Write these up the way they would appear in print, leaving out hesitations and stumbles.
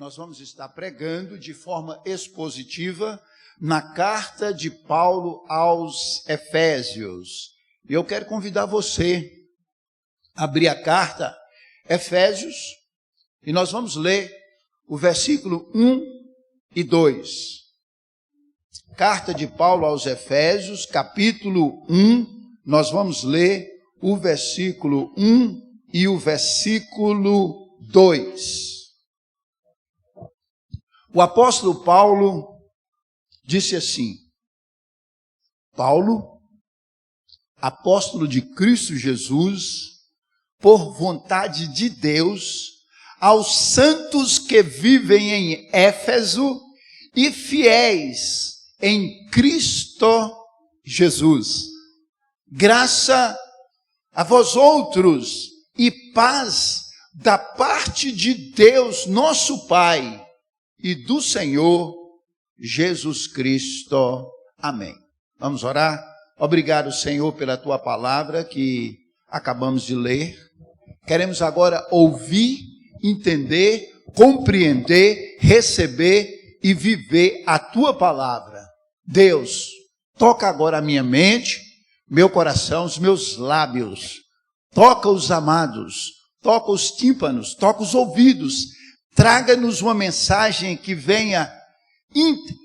nós vamos estar pregando de forma expositiva na carta de Paulo aos Efésios. E eu quero convidar você a abrir a carta Efésios e nós vamos ler o versículo 1 e 2. Carta de Paulo aos Efésios, capítulo 1, nós vamos ler o versículo 1 e o versículo 2. O apóstolo Paulo disse assim: Paulo, apóstolo de Cristo Jesus, por vontade de Deus, aos santos que vivem em Éfeso e fiéis em Cristo Jesus. Graça a vós outros e paz da parte de Deus, nosso Pai, e do Senhor Jesus Cristo. Amém. Vamos orar? Obrigado, Senhor, pela tua palavra que acabamos de ler. Queremos agora ouvir, entender, compreender, receber e viver a tua palavra. Deus, toca agora a minha mente, meu coração, os meus lábios. Toca os amados, toca os tímpanos, toca os ouvidos. Traga-nos uma mensagem que venha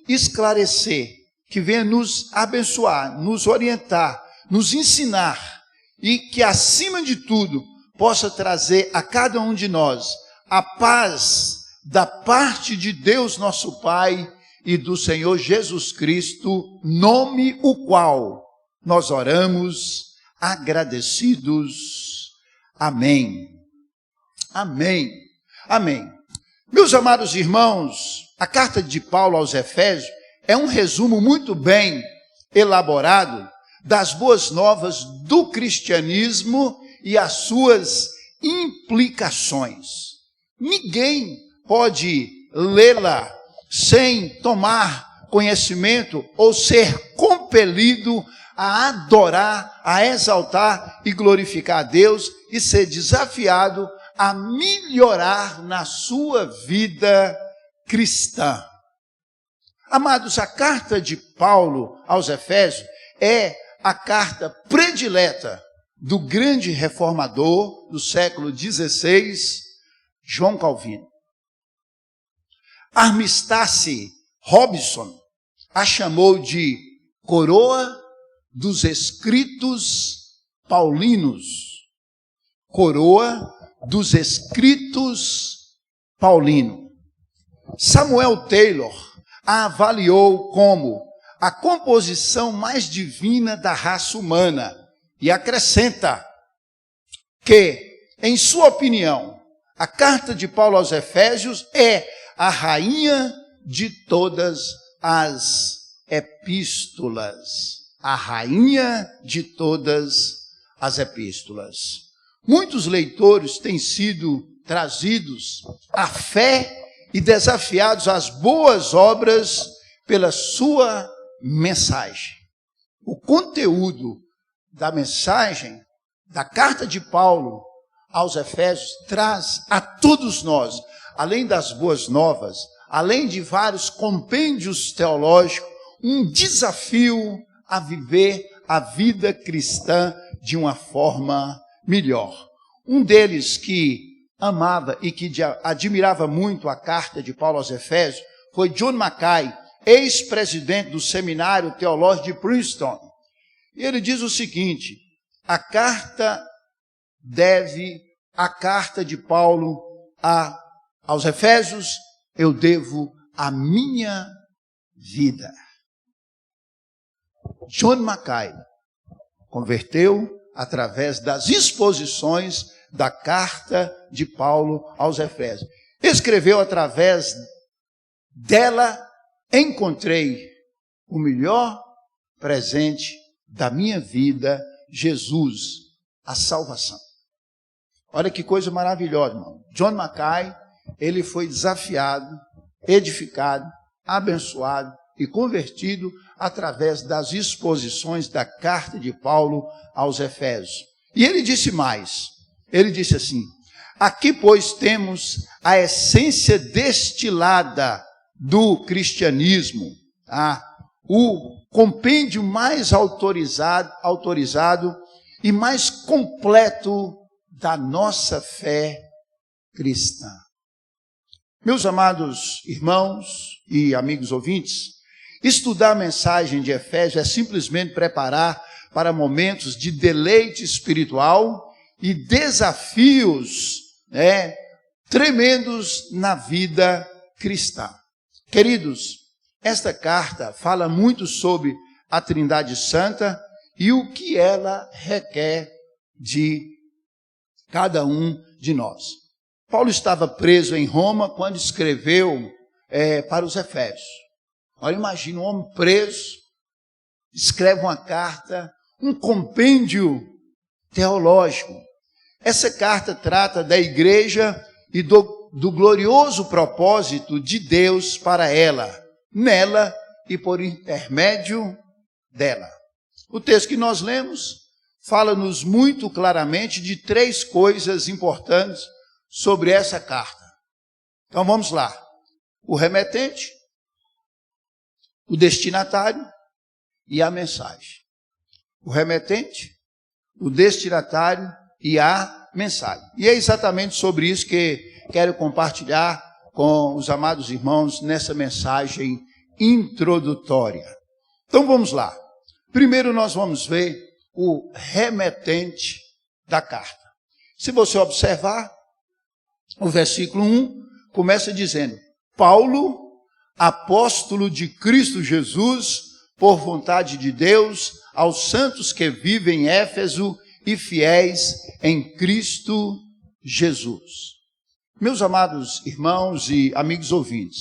esclarecer, que venha nos abençoar, nos orientar, nos ensinar e que, acima de tudo, possa trazer a cada um de nós a paz da parte de Deus, nosso Pai, e do Senhor Jesus Cristo, nome o qual nós oramos agradecidos. Amém. Amém. Amém. Meus amados irmãos, a carta de Paulo aos Efésios é um resumo muito bem elaborado das boas novas do cristianismo e as suas implicações. Ninguém pode lê-la sem tomar conhecimento ou ser compelido a adorar, a exaltar e glorificar a Deus e ser desafiado a melhorar na sua vida cristã. Amados, a carta de Paulo aos Efésios é a carta predileta do grande reformador do século XVI, João Calvino. Armistice Robson a chamou de coroa dos escritos paulinos. Coroa dos escritos paulinos. Samuel Taylor a avaliou como a composição mais divina da raça humana e acrescenta que, em sua opinião, a carta de Paulo aos Efésios é a rainha de todas as epístolas. A rainha de todas as epístolas. Muitos leitores têm sido trazidos à fé e desafiados às boas obras pela sua mensagem. O conteúdo da mensagem da carta de Paulo aos Efésios traz a todos nós, além das boas novas, além de vários compêndios teológicos, um desafio a viver a vida cristã de uma forma melhor. Um deles que amava e que admirava muito a carta de Paulo aos Efésios foi John Mackay, ex-presidente do Seminário Teológico de Princeton. E ele diz o seguinte: a carta de Paulo aos Efésios, eu devo a minha vida. John Mackay converteu através das exposições da carta de Paulo aos Efésios. Escreveu através dela, encontrei o melhor presente da minha vida, Jesus, a salvação. Olha que coisa maravilhosa, irmão. John Mackay, ele foi desafiado, edificado, abençoado e convertido através das exposições da carta de Paulo aos Efésios. E ele disse mais, ele disse assim: Aqui, pois, temos a essência destilada do cristianismo, o compêndio mais autorizado e mais completo da nossa fé cristã. Meus amados irmãos e amigos ouvintes, estudar a mensagem de Efésios é simplesmente preparar para momentos de deleite espiritual e desafios tremendos na vida cristã. Queridos, esta carta fala muito sobre a Trindade Santa e o que ela requer de cada um de nós. Paulo estava preso em Roma quando escreveu para os Efésios. Olha, imagina um homem preso, escreve uma carta, um compêndio teológico. Essa carta trata da igreja e do glorioso propósito de Deus para ela, nela e por intermédio dela. O texto que nós lemos fala-nos muito claramente de 3 coisas importantes sobre essa carta. Então vamos lá. O remetente, o destinatário e a mensagem. O remetente, o destinatário e a mensagem. E é exatamente sobre isso que quero compartilhar com os amados irmãos nessa mensagem introdutória. Então vamos lá. Primeiro nós vamos ver o remetente da carta. Se você observar, o versículo 1 começa dizendo: Paulo, apóstolo de Cristo Jesus, por vontade de Deus, aos santos que vivem em Éfeso e fiéis em Cristo Jesus. Meus amados irmãos e amigos ouvintes,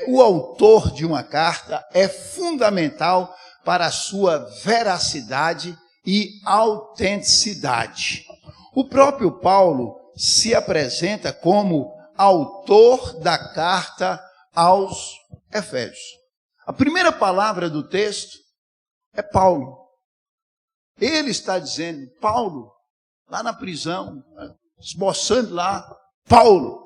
o autor de uma carta é fundamental para a sua veracidade e autenticidade. O próprio Paulo se apresenta como autor da carta aos Efésios. A primeira palavra do texto é Paulo. Ele está dizendo, Paulo, lá na prisão, esboçando lá, Paulo,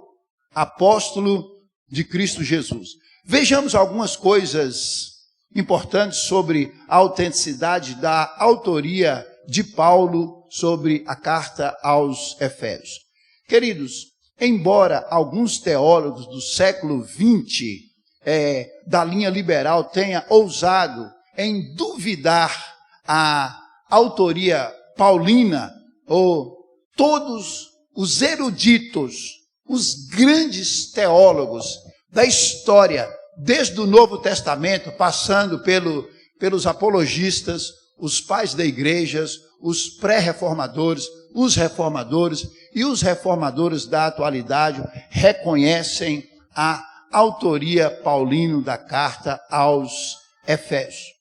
apóstolo de Cristo Jesus. Vejamos algumas coisas importantes sobre a autenticidade da autoria de Paulo sobre a carta aos Efésios. Queridos, embora alguns teólogos do século XX, da linha liberal, tenham ousado em duvidar a autoria paulina, ou todos os eruditos, os grandes teólogos da história, desde o Novo Testamento, passando pelos apologistas, os pais da igreja, os pré-reformadores, os reformadores e os reformadores da atualidade, reconhecem a autoria paulina da carta aos Efésios.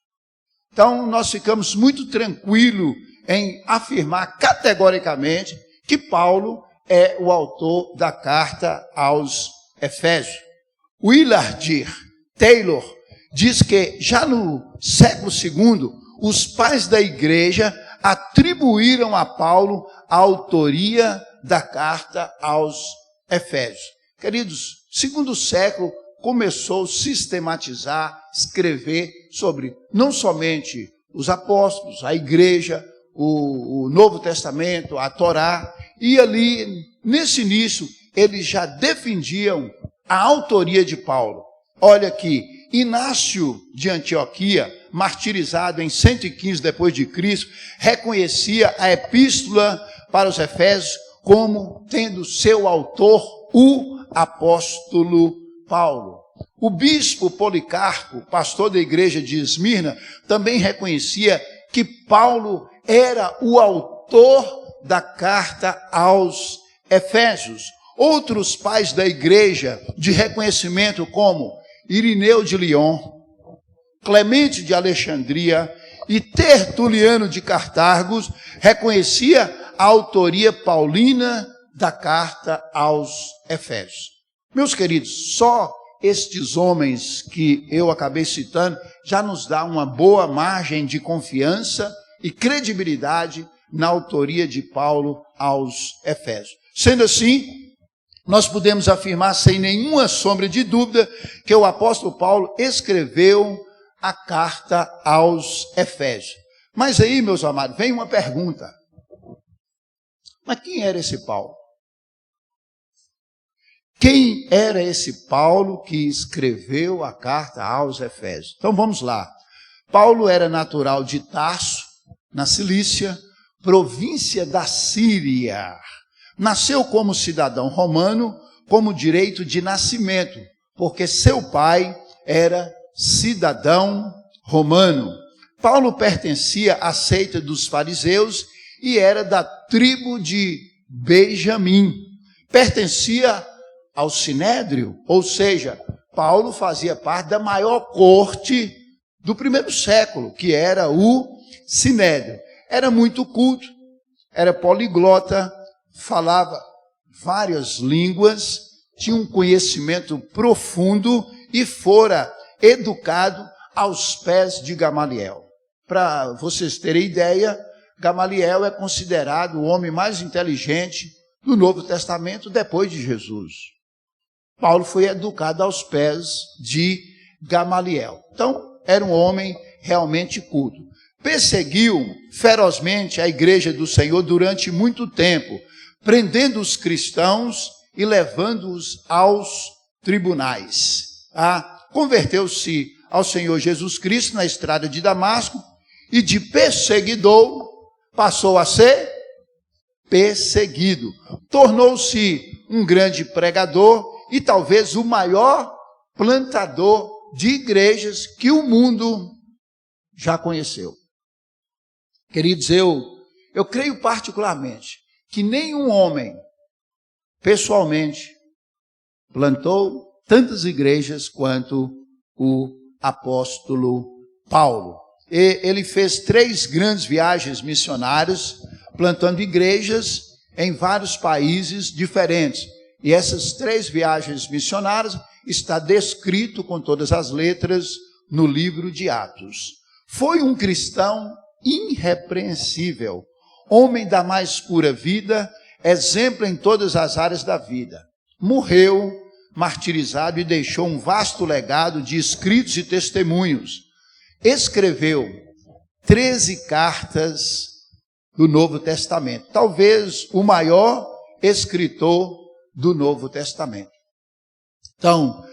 Então, nós ficamos muito tranquilos em afirmar categoricamente que Paulo é o autor da carta aos Efésios. Willard Taylor diz que já no século II, os pais da igreja atribuíram a Paulo a autoria da carta aos Efésios. Queridos, segundo século começou a sistematizar, escrever sobre não somente os apóstolos, a igreja, o Novo Testamento, a Torá, e ali, nesse início, eles já defendiam a autoria de Paulo. Olha aqui, Inácio de Antioquia, martirizado em 115 depois de Cristo, reconhecia a epístola para os Efésios como tendo seu autor o apóstolo Paulo. O bispo Policarpo, pastor da igreja de Esmirna, também reconhecia que Paulo era o autor da carta aos Efésios. Outros pais da igreja de reconhecimento, como Irineu de Lyon, Clemente de Alexandria e Tertuliano de Cartago, reconhecia a autoria paulina da carta aos Efésios. Meus queridos, só estes homens que eu acabei citando já nos dá uma boa margem de confiança e credibilidade na autoria de Paulo aos Efésios. Sendo assim, nós podemos afirmar sem nenhuma sombra de dúvida que o apóstolo Paulo escreveu a carta aos Efésios. Mas aí, meus amados, vem uma pergunta. Mas quem era esse Paulo? Quem era esse Paulo que escreveu a carta aos Efésios? Então vamos lá. Paulo era natural de Tarso, na Cilícia, província da Síria. Nasceu como cidadão romano, como direito de nascimento, porque seu pai era cidadão romano. Paulo pertencia à seita dos fariseus e era da tribo de Benjamim. Pertencia ao Sinédrio, ou seja, Paulo fazia parte da maior corte do primeiro século, que era o Sinédrio. Era muito culto, era poliglota, falava várias línguas, tinha um conhecimento profundo e fora educado aos pés de Gamaliel. Para vocês terem ideia, Gamaliel é considerado o homem mais inteligente do Novo Testamento depois de Jesus. Paulo foi educado aos pés de Gamaliel. Então, era um homem realmente culto. Perseguiu ferozmente a igreja do Senhor durante muito tempo, prendendo os cristãos e levando-os aos tribunais. Converteu-se ao Senhor Jesus Cristo na estrada de Damasco e de perseguidor passou a ser perseguido. Tornou-se um grande pregador e talvez o maior plantador de igrejas que o mundo já conheceu. Queridos, eu creio particularmente que nenhum homem, pessoalmente, plantou tantas igrejas quanto o apóstolo Paulo. Ele fez 3 grandes viagens missionárias, plantando igrejas em vários países diferentes. E essas 3 viagens missionárias está descrito com todas as letras no livro de Atos. Foi um cristão irrepreensível, homem da mais pura vida, exemplo em todas as áreas da vida. Morreu martirizado e deixou um vasto legado de escritos e testemunhos. Escreveu 13 cartas do Novo Testamento, talvez o maior escritor do Novo Testamento. Então,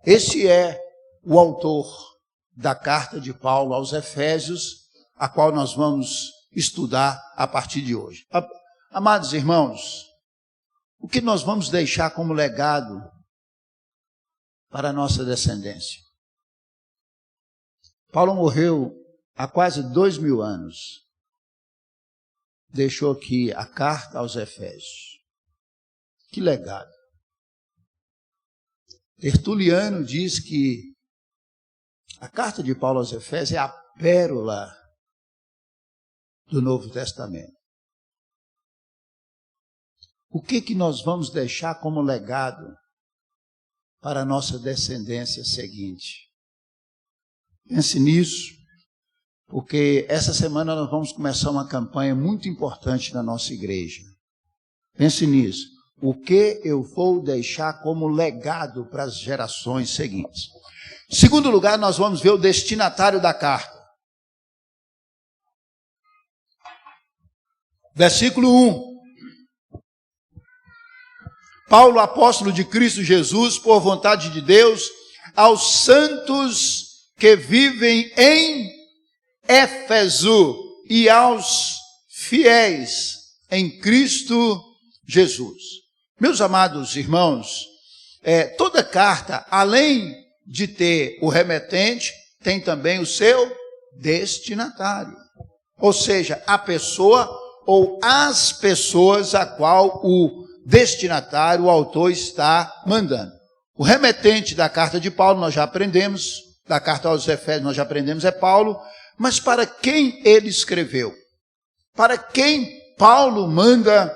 esse é o autor da carta de Paulo aos Efésios, a qual nós vamos estudar a partir de hoje. Amados irmãos, o que nós vamos deixar como legado para a nossa descendência? Paulo morreu há quase 2000 anos. Deixou aqui a carta aos Efésios. Que legado. Tertuliano diz que a carta de Paulo aos Efésios é a pérola do Novo Testamento. O que nós vamos deixar como legado para a nossa descendência seguinte? Pense nisso, porque essa semana nós vamos começar uma campanha muito importante na nossa igreja. Pense nisso. O que eu vou deixar como legado para as gerações seguintes? Em segundo lugar, nós vamos ver o destinatário da carta. Versículo 1. Paulo, apóstolo de Cristo Jesus, por vontade de Deus, aos santos que vivem em Éfeso e aos fiéis em Cristo Jesus. Meus amados irmãos, toda carta, além de ter o remetente, tem também o seu destinatário. Ou seja, a pessoa ou as pessoas a qual o destinatário, o autor, está mandando. O remetente da carta de Paulo, nós já aprendemos, da carta aos Efésios, nós já aprendemos, é Paulo, mas para quem ele escreveu? Para quem Paulo manda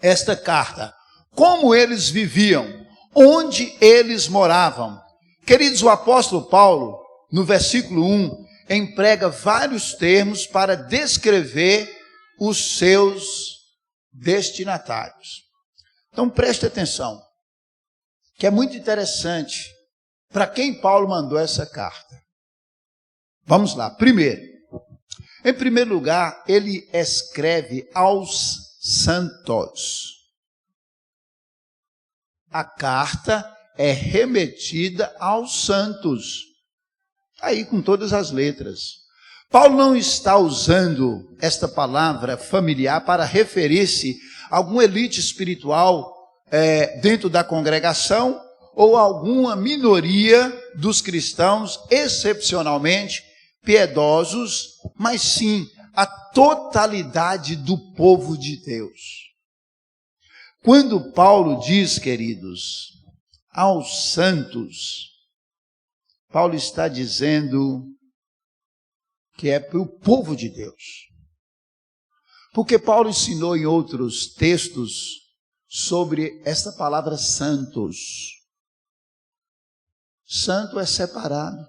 esta carta? Como eles viviam? Onde eles moravam? Queridos, o apóstolo Paulo, no versículo 1, emprega vários termos para descrever os seus destinatários. Então preste atenção, que é muito interessante para quem Paulo mandou essa carta. Vamos lá. Em primeiro lugar, ele escreve aos santos. A carta é remetida aos santos. Aí com todas as letras. Paulo não está usando esta palavra familiar para referir-se a alguma elite espiritual dentro da congregação ou alguma minoria dos cristãos excepcionalmente piedosos, mas sim a totalidade do povo de Deus. Quando Paulo diz, queridos, aos santos, Paulo está dizendo que é para o povo de Deus. Porque Paulo ensinou em outros textos sobre esta palavra santos. Santo é separado.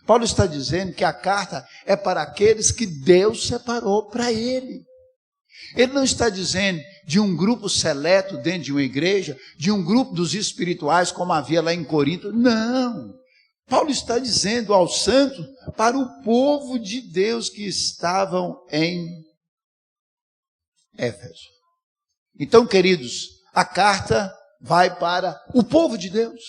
Paulo está dizendo que a carta é para aqueles que Deus separou para ele. Ele não está dizendo de um grupo seleto dentro de uma igreja, de um grupo dos espirituais como havia lá em Corinto. Não. Paulo está dizendo aos santos para o povo de Deus que estavam em Éfeso. Então, queridos, a carta vai para o povo de Deus,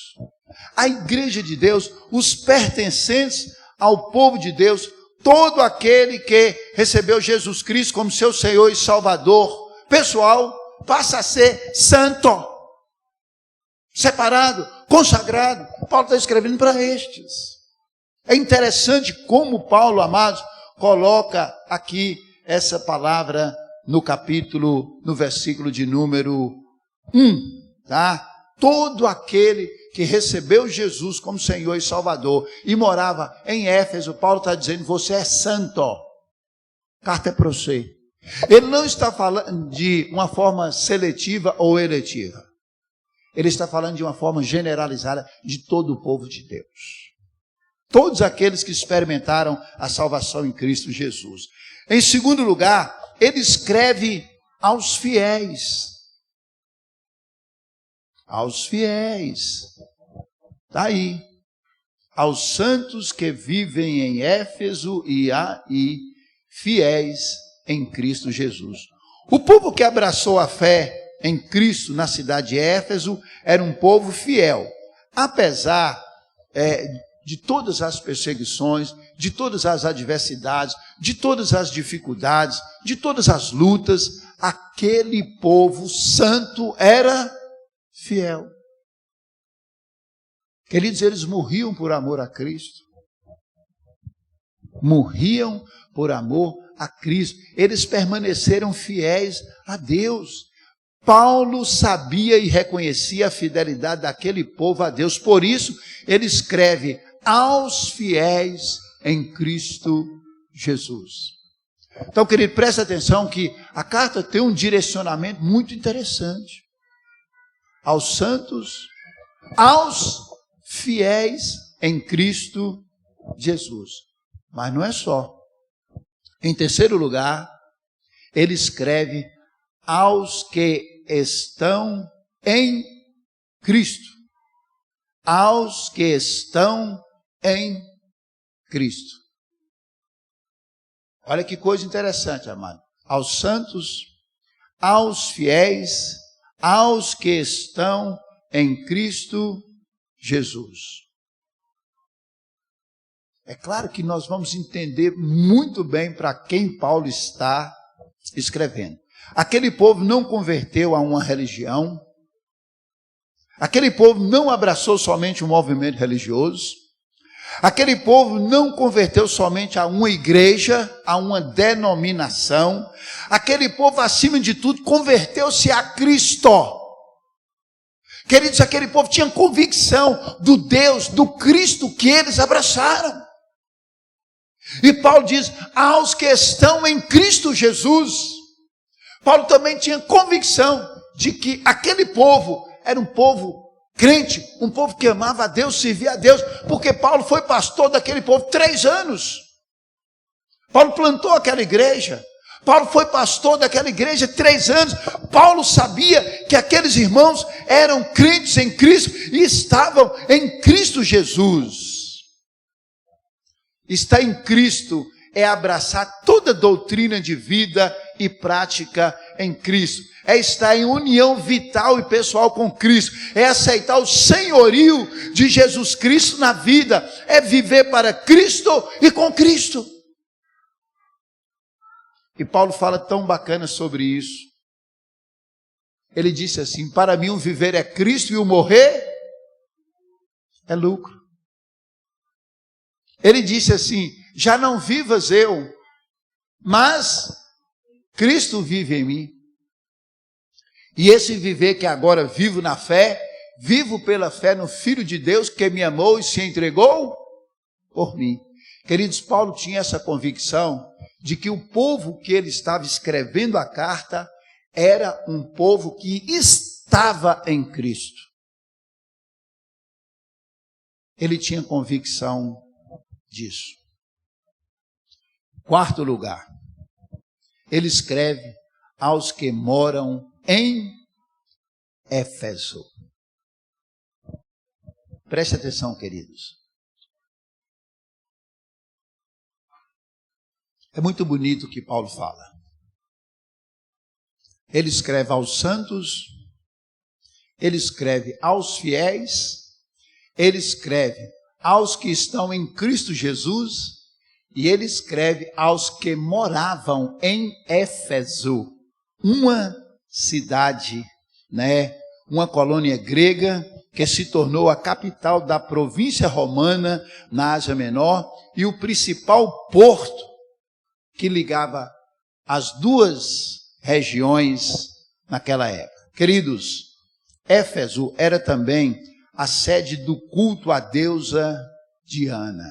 a igreja de Deus, os pertencentes ao povo de Deus, todo aquele que recebeu Jesus Cristo como seu Senhor e Salvador pessoal, passa a ser santo, separado, consagrado. Paulo está escrevendo para estes. É interessante como Paulo, amados, coloca aqui essa palavra no versículo de número 1, tá? Todo aquele que recebeu Jesus como Senhor e Salvador e morava em Éfeso, Paulo está dizendo, você é santo. Carta é para você. Ele não está falando de uma forma seletiva ou eletiva. Ele está falando de uma forma generalizada de todo o povo de Deus. Todos aqueles que experimentaram a salvação em Cristo Jesus. Em segundo lugar, ele escreve aos fiéis. Aos fiéis. Está aí. Aos santos que vivem em Éfeso e fiéis em Cristo Jesus. O povo que abraçou a fé em Cristo na cidade de Éfeso era um povo fiel. Apesar de todas as perseguições, de todas as adversidades, de todas as dificuldades, de todas as lutas, aquele povo santo era fiel. Queridos, eles morriam por amor a Cristo. Morriam por amor a Cristo. Eles permaneceram fiéis a Deus. Paulo sabia e reconhecia a fidelidade daquele povo a Deus. Por isso, ele escreve aos fiéis em Cristo Jesus. Então, querido, presta atenção que a carta tem um direcionamento muito interessante. Aos santos, aos fiéis em Cristo Jesus. Mas não é só. Em terceiro lugar, ele escreve aos que estão em Cristo. Aos que estão em Cristo. Olha que coisa interessante, amado. Aos santos, aos fiéis, aos que estão em Cristo Jesus. É claro que nós vamos entender muito bem para quem Paulo está escrevendo. Aquele povo não converteu a uma religião. Aquele povo não abraçou somente um movimento religioso. Aquele povo não converteu somente a uma igreja, a uma denominação. Aquele povo, acima de tudo, converteu-se a Cristo. Queridos, aquele povo tinha convicção do Deus, do Cristo que eles abraçaram. E Paulo diz, aos que estão em Cristo Jesus. Paulo também tinha convicção de que aquele povo era um povo crente, um povo que amava a Deus, servia a Deus, porque Paulo foi pastor daquele povo 3 anos. Paulo plantou aquela igreja. Paulo foi pastor daquela igreja 3 anos. Paulo sabia que aqueles irmãos eram crentes em Cristo e estavam em Cristo Jesus. Estar em Cristo é abraçar toda doutrina de vida e prática em Cristo. É estar em união vital e pessoal com Cristo. É aceitar o senhorio de Jesus Cristo na vida. É viver para Cristo e com Cristo. E Paulo fala tão bacana sobre isso. Ele disse assim: para mim o viver é Cristo e o morrer é lucro. Ele disse assim: já não vivas eu, mas Cristo vive em mim. E esse viver que agora vivo na fé, vivo pela fé no Filho de Deus que me amou e se entregou por mim. Queridos, Paulo tinha essa convicção de que o povo que ele estava escrevendo a carta era um povo que estava em Cristo. Ele tinha convicção disso. 4º lugar, ele escreve aos que moram em Éfeso. Preste atenção, queridos. É muito bonito o que Paulo fala. Ele escreve aos santos, ele escreve aos fiéis, ele escreve aos que estão em Cristo Jesus, e ele escreve aos que moravam em Éfeso, uma cidade, uma colônia grega que se tornou a capital da província romana na Ásia Menor e o principal porto que ligava as duas regiões naquela época. Queridos, Éfeso era também a sede do culto à deusa Diana.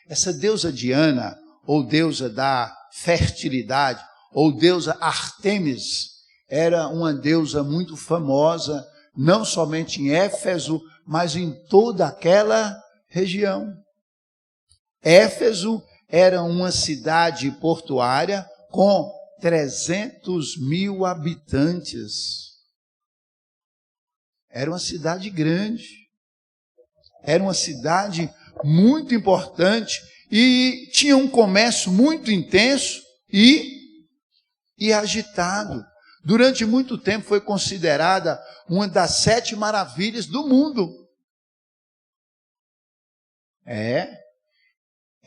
Essa deusa Diana, ou deusa da fertilidade, ou deusa Ártemis, era uma deusa muito famosa, não somente em Éfeso, mas em toda aquela região. Éfeso era uma cidade portuária com 300.000 habitantes. Era uma cidade grande. Era uma cidade muito importante e tinha um comércio muito intenso e agitado. Durante muito tempo foi considerada uma das 7 maravilhas do mundo.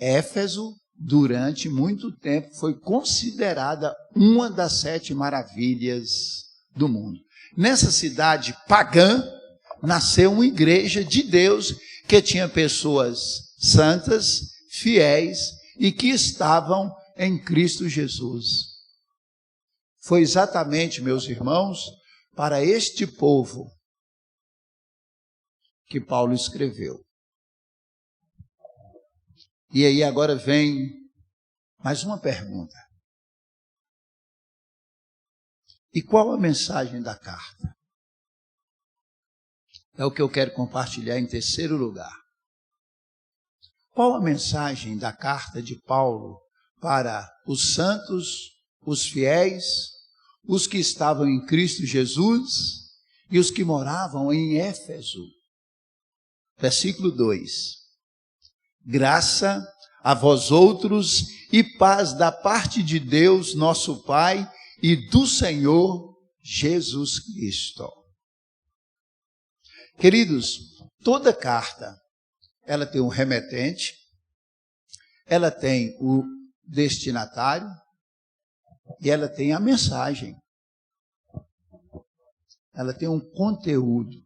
Éfeso, durante muito tempo, foi considerada uma das 7 maravilhas do mundo. Nessa cidade pagã, nasceu uma igreja de Deus que tinha pessoas santas, fiéis e que estavam em Cristo Jesus. Foi exatamente, meus irmãos, para este povo que Paulo escreveu. E aí agora vem mais uma pergunta. E qual a mensagem da carta? É o que eu quero compartilhar em 3º lugar. Qual a mensagem da carta de Paulo para os santos, os fiéis, os que estavam em Cristo Jesus e os que moravam em Éfeso? Versículo 2. Graça a vós outros e paz da parte de Deus, nosso Pai, e do Senhor Jesus Cristo. Queridos, toda carta, ela tem um remetente, ela tem o destinatário e ela tem a mensagem. Ela tem um conteúdo.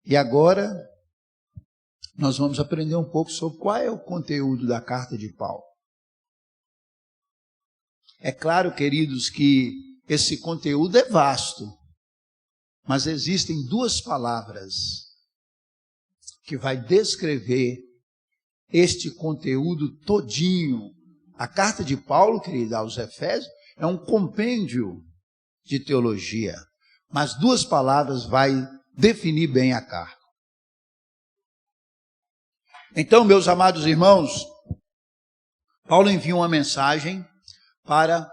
E agora nós vamos aprender um pouco sobre qual é o conteúdo da carta de Paulo. É claro, queridos, que esse conteúdo é vasto, mas existem 2 palavras que vai descrever este conteúdo todinho. A carta de Paulo, querida, aos Efésios, é um compêndio de teologia, mas 2 palavras vai definir bem a carta. Então, meus amados irmãos, Paulo envia uma mensagem para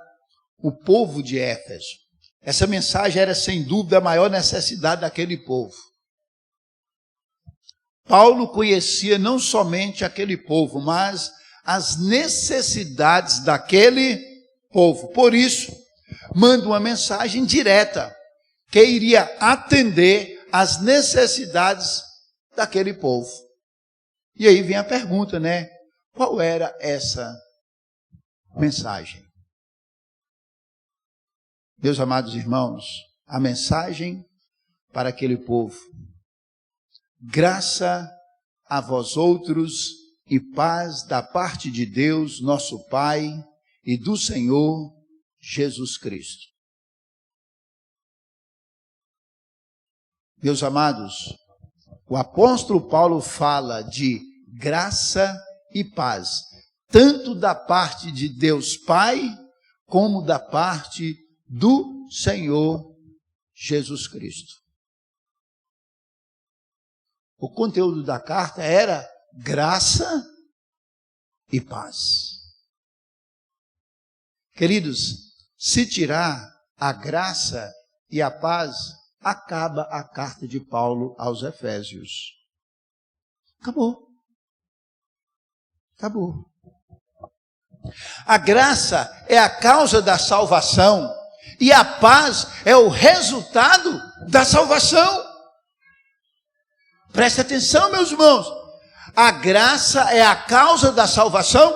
o povo de Éfeso. Essa mensagem era, sem dúvida, a maior necessidade daquele povo. Paulo conhecia não somente aquele povo, mas as necessidades daquele povo. Por isso, manda uma mensagem direta, que iria atender às necessidades daquele povo. E aí vem a pergunta, né? Qual era essa mensagem? Meus amados irmãos, a mensagem para aquele povo: graça a vós outros e paz da parte de Deus, nosso Pai, e do Senhor Jesus Cristo. Meus amados, o apóstolo Paulo fala de graça e paz, tanto da parte de Deus Pai, como da parte do Senhor Jesus Cristo. O conteúdo da carta era graça e paz. Queridos, se tirar a graça e a paz, acaba a carta de Paulo aos Efésios. Acabou. Acabou. A graça é a causa da salvação e a paz é o resultado da salvação. Preste atenção, meus irmãos. A graça é a causa da salvação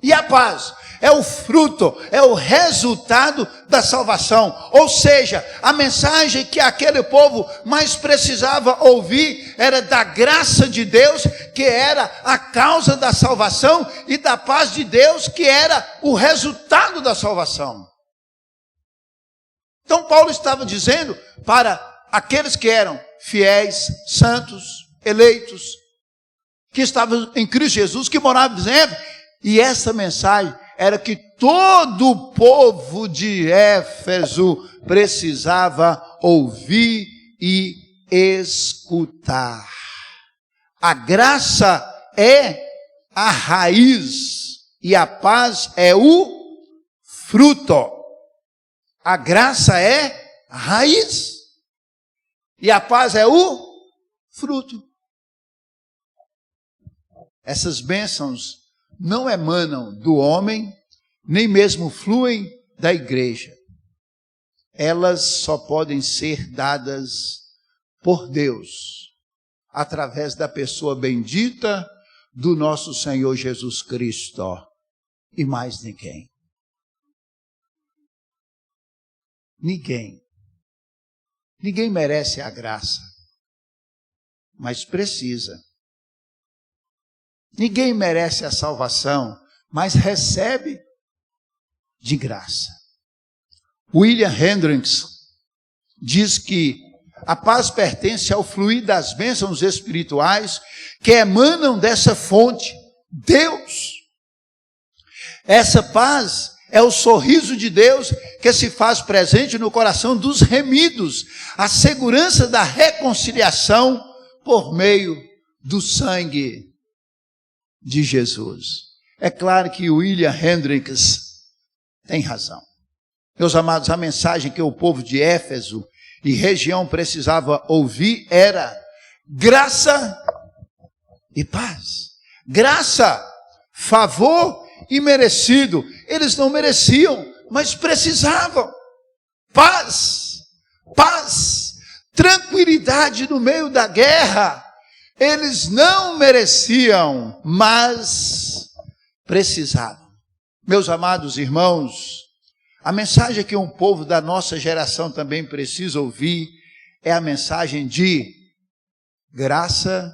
e a paz é o fruto, é o resultado da salvação. Ou seja, a mensagem que aquele povo mais precisava ouvir era da graça de Deus, que era a causa da salvação, e da paz de Deus, que era o resultado da salvação. Então Paulo estava dizendo para aqueles que eram fiéis, santos, eleitos, que estavam em Cristo Jesus, que moravam em Éfeso, e essa mensagem era que todo o povo de Éfeso precisava ouvir e escutar. A graça é a raiz e a paz é o fruto. A graça é a raiz e a paz é o fruto. Essas bênçãos não emanam do homem, nem mesmo fluem da igreja. Elas só podem ser dadas por Deus, através da pessoa bendita do nosso Senhor Jesus Cristo, e mais ninguém. Ninguém merece a graça, mas precisa. Ninguém merece a salvação, mas recebe de graça. William Hendricks diz que a paz pertence ao fluir das bênçãos espirituais que emanam dessa fonte, Deus. Essa paz é o sorriso de Deus que se faz presente no coração dos remidos, a segurança da reconciliação por meio do sangue de Jesus. É claro que William Hendricks tem razão. Meus amados, a mensagem que o povo de Éfeso e região precisava ouvir era graça e paz. Graça, favor e merecido. Eles não mereciam, mas precisavam. Paz, tranquilidade no meio da guerra. Eles não mereciam, mas precisavam. Meus amados irmãos, a mensagem que um povo da nossa geração também precisa ouvir é a mensagem de graça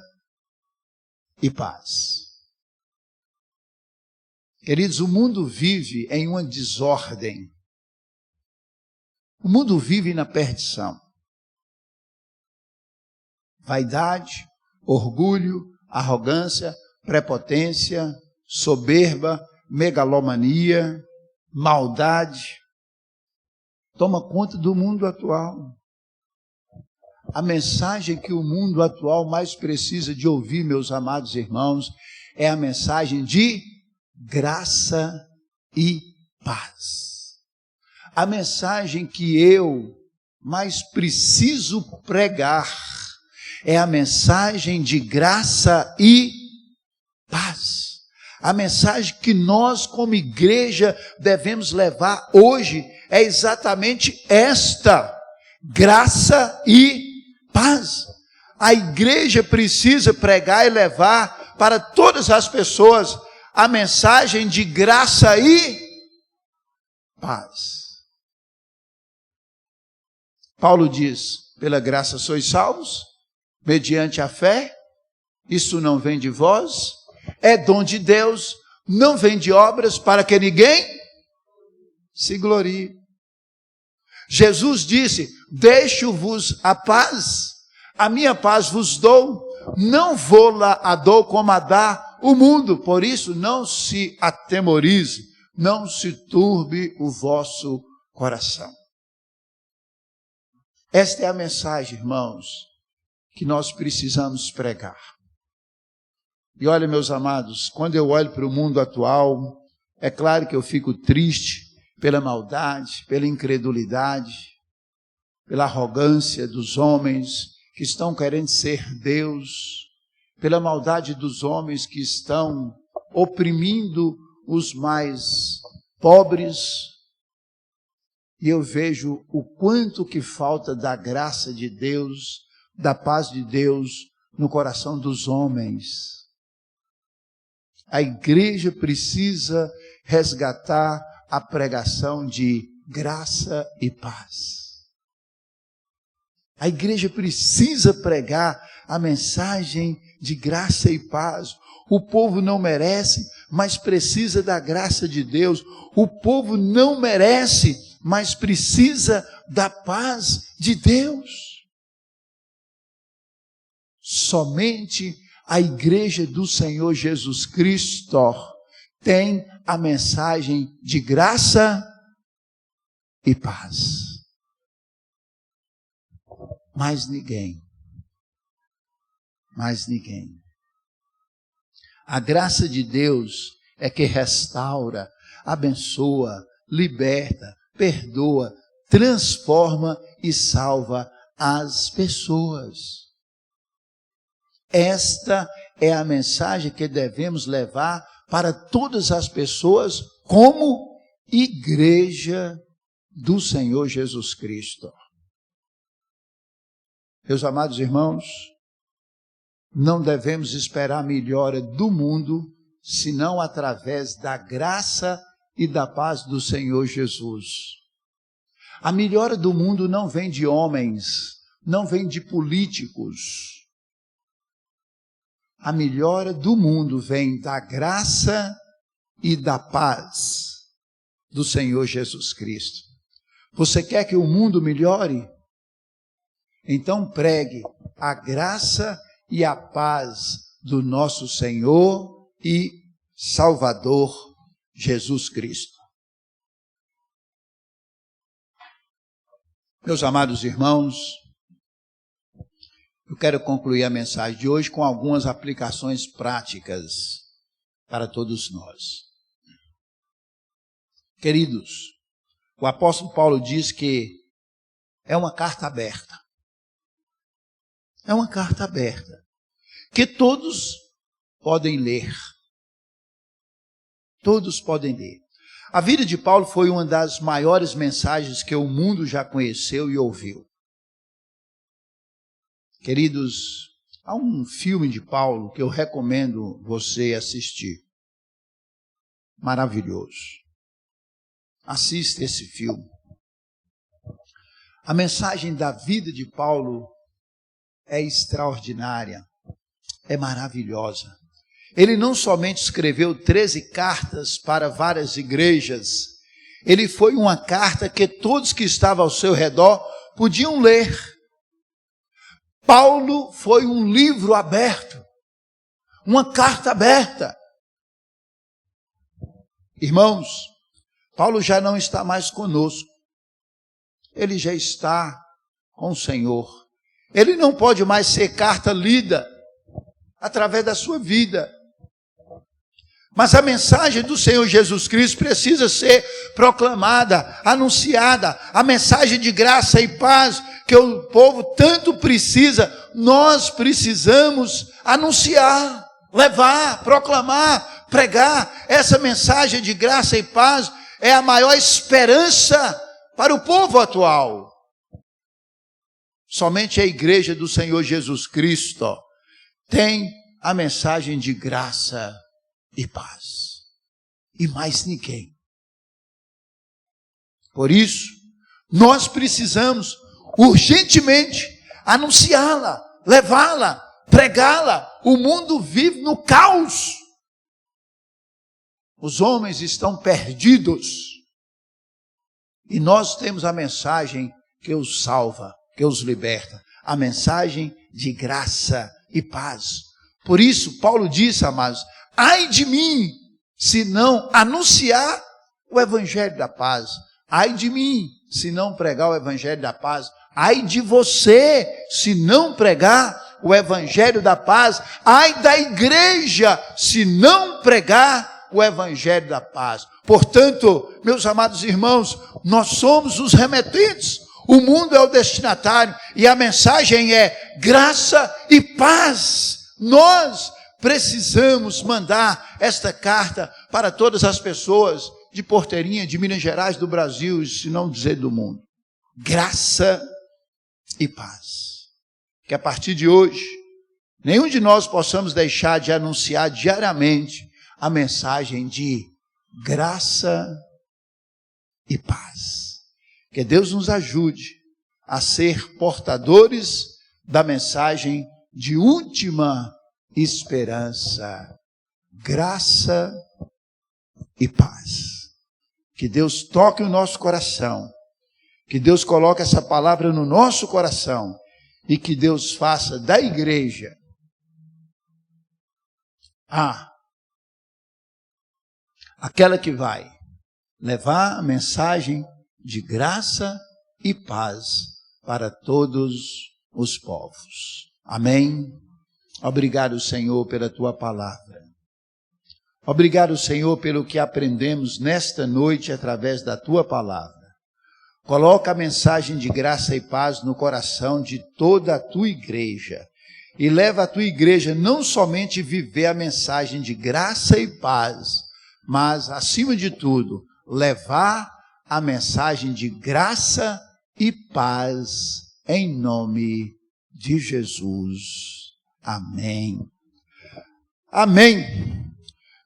e paz. Queridos, o mundo vive em uma desordem. O mundo vive na perdição. Vaidade, orgulho, arrogância, prepotência, soberba, megalomania, maldade, toma conta do mundo atual. A mensagem que o mundo atual mais precisa de ouvir, meus amados irmãos, é a mensagem de graça e paz. A mensagem que eu mais preciso pregar é a mensagem de graça e paz. A mensagem que nós, como igreja, devemos levar hoje é exatamente esta: graça e paz. A igreja precisa pregar e levar para todas as pessoas a mensagem de graça e paz. Paulo diz: pela graça sois salvos, mediante a fé. Isso não vem de vós, é dom de Deus, não vem de obras, para que ninguém se glorie. Jesus disse: deixo-vos a paz, a minha paz vos dou, não vou-la a dou como a dá o mundo. Por isso não se atemorize, não se turbe o vosso coração. Esta é a mensagem, irmãos, que nós precisamos pregar. E olha, meus amados, quando eu olho para o mundo atual, é claro que eu fico triste pela maldade, pela incredulidade, pela arrogância dos homens que estão querendo ser Deus, pela maldade dos homens que estão oprimindo os mais pobres. E eu vejo o quanto que falta da graça de Deus, da paz de Deus no coração dos homens. A igreja precisa resgatar a pregação de graça e paz. A igreja precisa pregar a mensagem de graça e paz. O povo não merece, mas precisa da graça de Deus. O povo não merece, mas precisa da paz de Deus. Somente a igreja do Senhor Jesus Cristo tem a mensagem de graça e paz. Mais ninguém. Mais ninguém. A graça de Deus é que restaura, abençoa, liberta, perdoa, transforma e salva as pessoas. Esta é a mensagem que devemos levar para todas as pessoas como igreja do Senhor Jesus Cristo. Meus amados irmãos, não devemos esperar a melhora do mundo, senão através da graça e da paz do Senhor Jesus. A melhora do mundo não vem de homens, não vem de políticos. A melhora do mundo vem da graça e da paz do Senhor Jesus Cristo. Você quer que o mundo melhore? Então pregue a graça e a paz do nosso Senhor e Salvador Jesus Cristo. Meus amados irmãos, eu quero concluir a mensagem de hoje com algumas aplicações práticas para todos nós. Queridos, o apóstolo Paulo diz que é uma carta aberta. É uma carta aberta, que todos podem ler. Todos podem ler. A vida de Paulo foi uma das maiores mensagens que o mundo já conheceu e ouviu. Queridos, há um filme de Paulo que eu recomendo você assistir. Maravilhoso. Assista esse filme. A mensagem da vida de Paulo é extraordinária, é maravilhosa. Ele não somente escreveu 13 cartas para várias igrejas, ele foi uma carta que todos que estavam ao seu redor podiam ler. Paulo foi um livro aberto, uma carta aberta. Irmãos, Paulo já não está mais conosco, ele já está com o Senhor. Ele não pode mais ser carta lida através da sua vida. Mas a mensagem do Senhor Jesus Cristo precisa ser proclamada, anunciada. A mensagem de graça e paz que o povo tanto precisa, nós precisamos anunciar, levar, proclamar, pregar. Essa mensagem de graça e paz é a maior esperança para o povo atual. Somente a igreja do Senhor Jesus Cristo tem a mensagem de graça e paz. E mais ninguém. Por isso, nós precisamos urgentemente anunciá-la, levá-la, pregá-la. O mundo vive no caos. Os homens estão perdidos. E nós temos a mensagem que os salva, que os liberta. A mensagem de graça e paz. Por isso, Paulo disse, amados, ai de mim, se não anunciar o evangelho da paz. Ai de mim, se não pregar o evangelho da paz. Ai de você, se não pregar o evangelho da paz. Ai da igreja, se não pregar o evangelho da paz. Portanto, meus amados irmãos, nós somos os remetentes. O mundo é o destinatário e a mensagem é graça e paz. Nós precisamos mandar esta carta para todas as pessoas de Porteirinha, de Minas Gerais, do Brasil, se não dizer do mundo. Graça e paz. Que a partir de hoje, nenhum de nós possamos deixar de anunciar diariamente a mensagem de graça e paz. Que Deus nos ajude a ser portadores da mensagem de última esperança, graça e paz. Que Deus toque o nosso coração, que Deus coloque essa palavra no nosso coração e que Deus faça da igreja aquela que vai levar a mensagem de graça e paz para todos os povos. Amém. Obrigado, Senhor, pela tua palavra. Obrigado, Senhor, pelo que aprendemos nesta noite através da tua palavra. Coloca a mensagem de graça e paz no coração de toda a tua igreja e leva a tua igreja não somente viver a mensagem de graça e paz, mas, acima de tudo, levar a mensagem de graça e paz em nome de Jesus. Amém. Amém.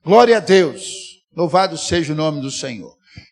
Glória a Deus. Louvado seja o nome do Senhor.